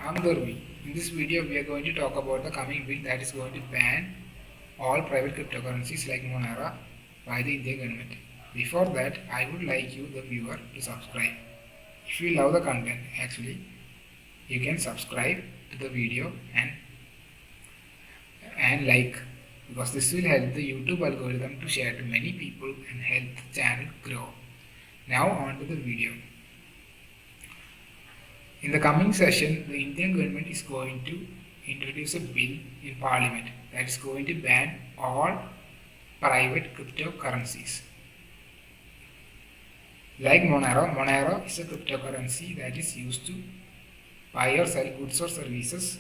I'm Durvi. In this video, we are going to talk about the coming bill that is going to ban all private cryptocurrencies like Monero by the Indian government. Before that, I would like you, the viewer, to subscribe. If you love the content, actually, you can subscribe to the video and like, because this will help the YouTube algorithm to share to many people and help the channel grow. Now on to the video. In the coming session, the Indian government is going to introduce a bill in parliament that is going to ban all private cryptocurrencies. Like Monero is a cryptocurrency that is used to buy or sell goods or services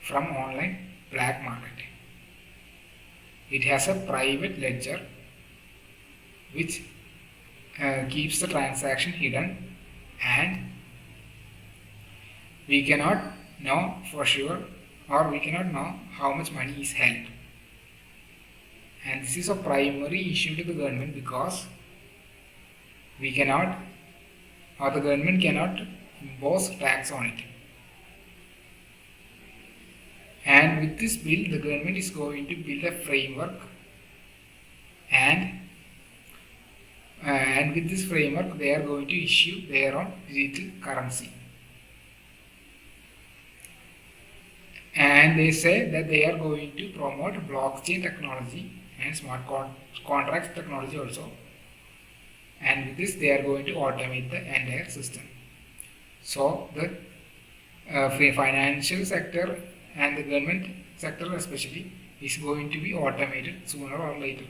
from online black market. It has a private ledger which keeps the transaction hidden, and we cannot know for sure, or we cannot know how much money is held. And this is a primary issue to the government because we cannot, or the government cannot impose tax on it. And with this bill, the government is going to build a framework, and with this framework, they are going to issue their own digital currency. And they say that they are going to promote blockchain technology and smart contracts technology also. And with this, they are going to automate the entire system. So the financial sector and the government sector especially is going to be automated sooner or later.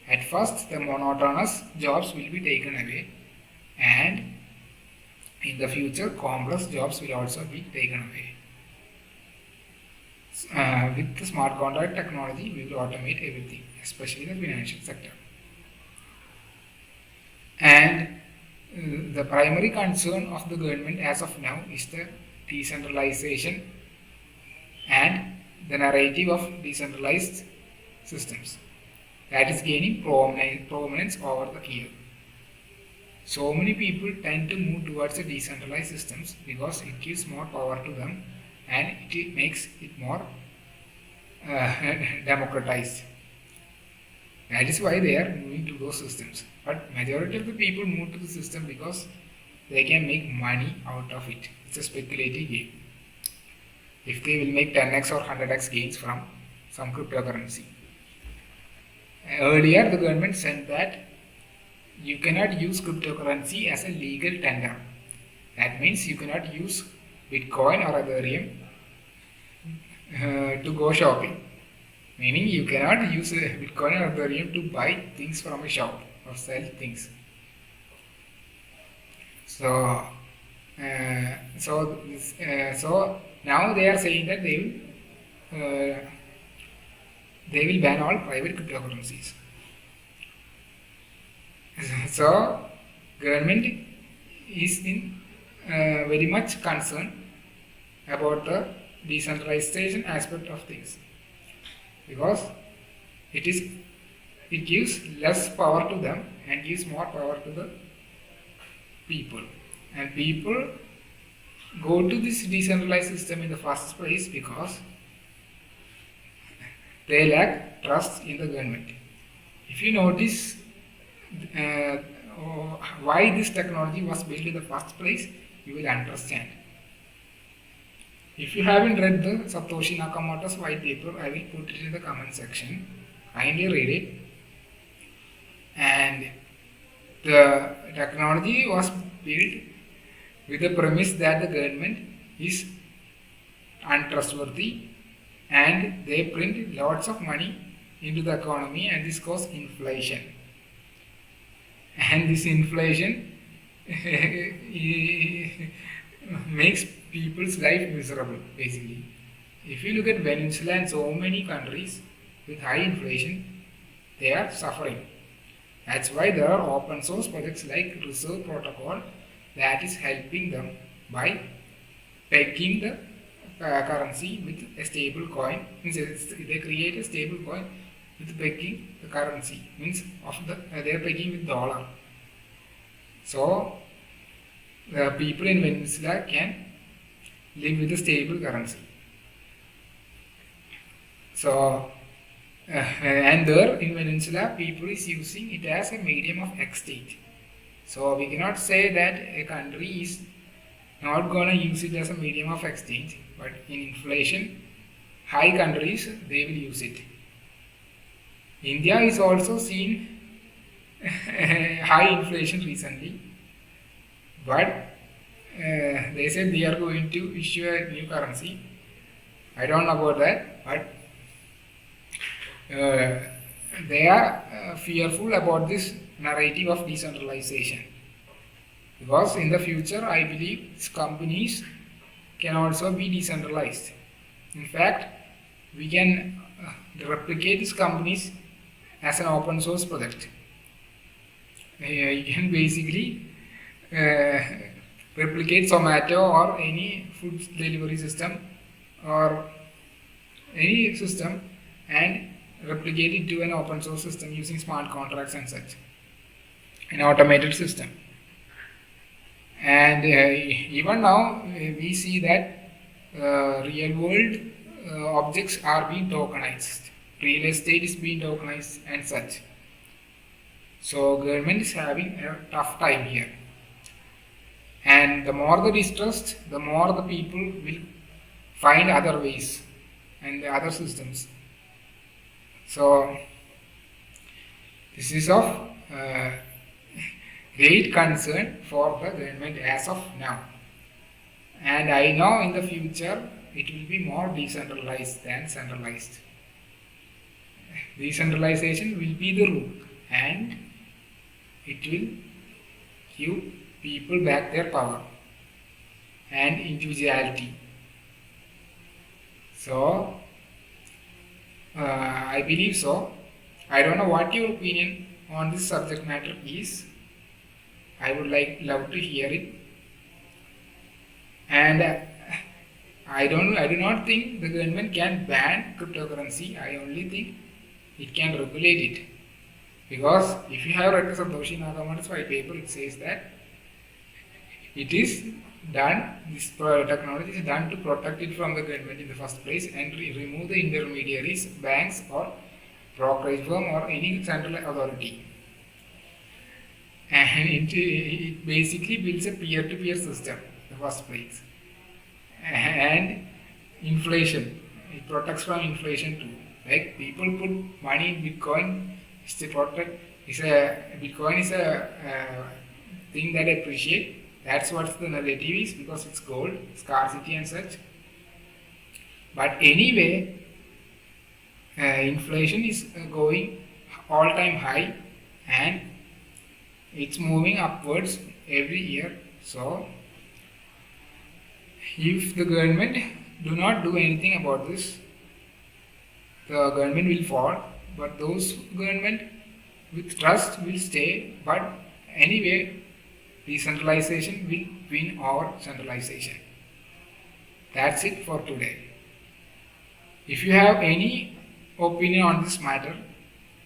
At first, the monotonous jobs will be taken away, and in the future, complex jobs will also be taken away. With the smart contract technology, we will automate everything, especially the financial sector. And the primary concern of the government as of now is the decentralization and the narrative of decentralized systems that is gaining prominence over the year. So many people tend to move towards the decentralized systems because it gives more power to them and it makes it more democratized. That is why they are moving to those systems. But majority of the people move to the system because they can make money out of it. It's a speculative game. If they will make 10x or 100x gains from some cryptocurrency. Earlier, the government said that you cannot use cryptocurrency as a legal tender. That means you cannot use Bitcoin or Ethereum to go shopping. Meaning you cannot use Bitcoin or Ethereum to buy things from a shop or sell things. So now they are saying that they will ban all private cryptocurrencies. So government is in very much concerned about the decentralization aspect of things, because it gives less power to them and gives more power to the people, and people go to this decentralized system in the first place because they lack trust in the government. If you notice why this technology was built in the first place, you will understand. If you haven't read the Satoshi Nakamoto's white paper, I will put it in the comment section. Kindly read it. And the technology was built with the premise that the government is untrustworthy and they print lots of money into the economy, and this causes inflation. And this inflation makes people's life miserable, basically. If you look at Venezuela and so many countries with high inflation, they are suffering. That's why there are open source projects like Reserve Protocol that is helping them by pegging the currency with a stable coin. Means they create a stable coin with pegging the currency. Means they are pegging with dollar. So the people in Venezuela can live with a stable currency. So, and there in Venezuela, people is using it as a medium of exchange. So we cannot say that a country is not gonna use it as a medium of exchange, but in inflation, high countries they will use it. India is also seen high inflation recently, but they said they are going to issue a new currency. I don't know about that, but they are fearful about this narrative of decentralization, because in the future I believe companies can also be decentralized. In fact, we can replicate these companies as an open source project. You can basically replicate Zomato or any food delivery system or any system and replicate it to an open source system using smart contracts and such, an automated system. And even now we see that real world objects are being tokenized, real estate is being tokenized and such. So government is having a tough time here, and the more the distrust, the more the people will find other ways and other systems. So this is of great concern for the government as of now, and I know in the future it will be more decentralized than centralized. Decentralization will be the rule, and it will give people back their power and individuality. So I believe so. I don't know what your opinion on this subject matter is. I would love to hear it. And I do not think the government can ban cryptocurrency. I only think it can regulate it. Because if you have read the Satoshi Nakamoto's white paper, it says that it is done, this technology is done to protect it from the government in the first place and remove the intermediaries, banks or brokerage firm or any central authority. And it basically builds a peer-to-peer system in the first place. And inflation, it protects from inflation too. Like people put money in Bitcoin, Bitcoin is a thing that I appreciate. That's what the narrative is, because it's gold, scarcity and such. But anyway, inflation is going all-time high and it's moving upwards every year. So if the government do not do anything about this, the government will fall, but those government with trust will stay. But anyway, decentralization will win over centralization. That's it for today. If you have any opinion on this matter,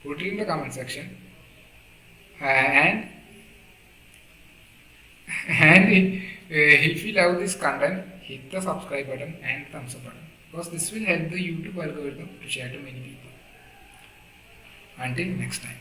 put it in the comment section. And if you love this content, hit the subscribe button and thumbs up button, because this will help the YouTube algorithm to share to many people. Until next time.